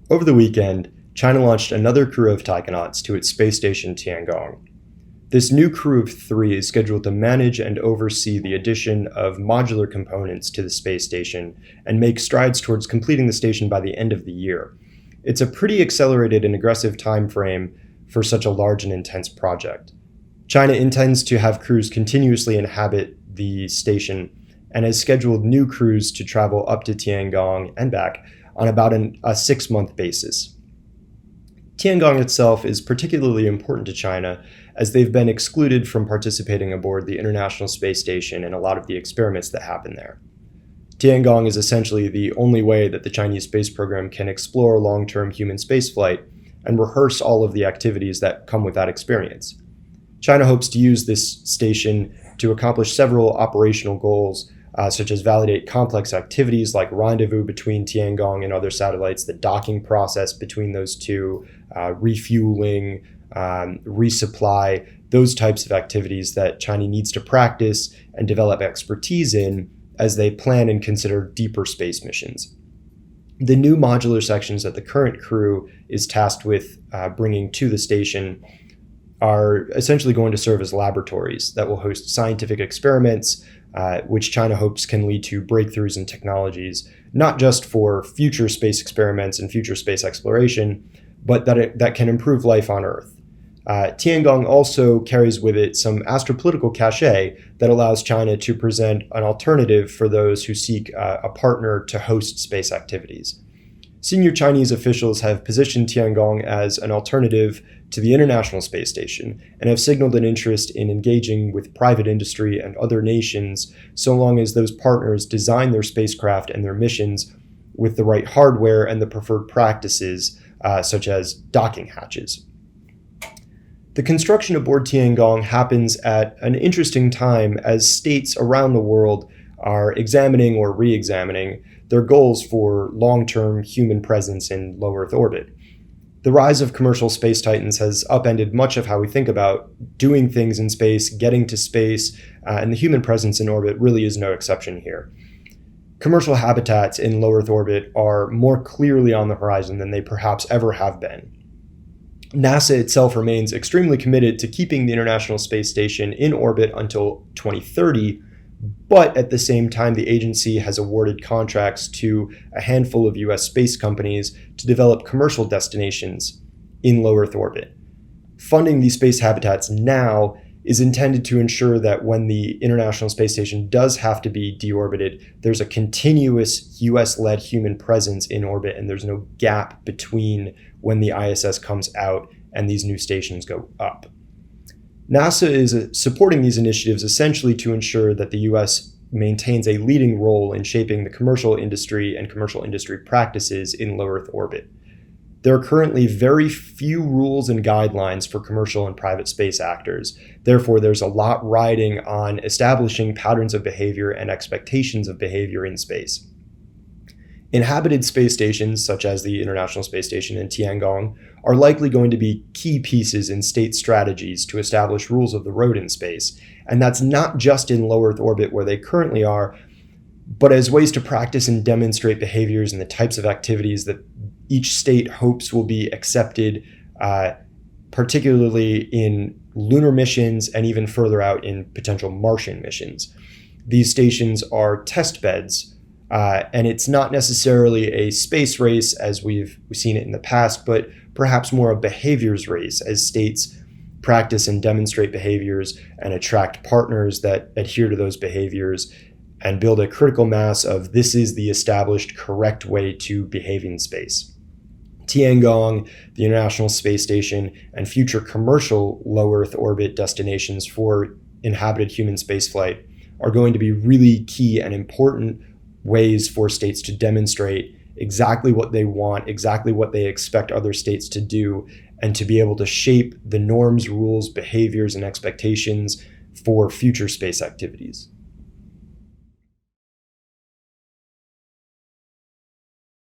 Over the weekend, China launched another crew of taikonauts to its space station Tiangong. This new crew of 3 is scheduled to manage and oversee the addition of modular components to the space station and make strides towards completing the station by the end of the year. It's a pretty accelerated and aggressive time frame for such a large and intense project. China intends to have crews continuously inhabit the station and has scheduled new crews to travel up to Tiangong and back on about a 6-month basis. Tiangong itself is particularly important to China as they've been excluded from participating aboard the International Space Station and a lot of the experiments that happen there. Tiangong is essentially the only way that the Chinese space program can explore long-term human spaceflight and rehearse all of the activities that come with that experience. China hopes to use this station to accomplish several operational goals, such as validate complex activities like rendezvous between Tiangong and other satellites, the docking process between those two, refueling, resupply, those types of activities that China needs to practice and develop expertise in as they plan and consider deeper space missions. The new modular sections that the current crew is tasked with bringing to the station are essentially going to serve as laboratories that will host scientific experiments, which China hopes can lead to breakthroughs in technologies, not just for future space experiments and future space exploration, but that can improve life on Earth. Tiangong also carries with it some astropolitical cachet that allows China to present an alternative for those who seek a partner to host space activities. Senior Chinese officials have positioned Tiangong as an alternative to the International Space Station and have signaled an interest in engaging with private industry and other nations so long as those partners design their spacecraft and their missions with the right hardware and the preferred practices, such as docking hatches. The construction aboard Tiangong happens at an interesting time as states around the world are examining or re-examining their goals for long-term human presence in low Earth orbit. The rise of commercial space titans has upended much of how we think about doing things in space, getting to space, and the human presence in orbit really is no exception here. Commercial habitats in low Earth orbit are more clearly on the horizon than they perhaps ever have been. NASA itself remains extremely committed to keeping the International Space Station in orbit until 2030, but at the same time, the agency has awarded contracts to a handful of US space companies to develop commercial destinations in low Earth orbit. Funding these space habitats now is intended to ensure that when the International Space Station does have to be deorbited, there's a continuous US-led human presence in orbit and there's no gap between when the ISS comes out and these new stations go up. NASA is supporting these initiatives essentially to ensure that the US maintains a leading role in shaping the commercial industry and commercial industry practices in low Earth orbit. There are currently very few rules and guidelines for commercial and private space actors. Therefore, there's a lot riding on establishing patterns of behavior and expectations of behavior in space. Inhabited space stations, such as the International Space Station and Tiangong, are likely going to be key pieces in state strategies to establish rules of the road in space. And that's not just in low Earth orbit where they currently are, but as ways to practice and demonstrate behaviors and the types of activities that each state hopes will be accepted, particularly in lunar missions and even further out in potential Martian missions. These stations are test beds, and it's not necessarily a space race as we've seen it in the past, but perhaps more a behaviors race as states practice and demonstrate behaviors and attract partners that adhere to those behaviors and build a critical mass of this is the established correct way to behave in space. Tiangong, the International Space Station, and future commercial low Earth orbit destinations for inhabited human spaceflight are going to be really key and important ways for states to demonstrate exactly what they want, exactly what they expect other states to do, and to be able to shape the norms, rules, behaviors, and expectations for future space activities.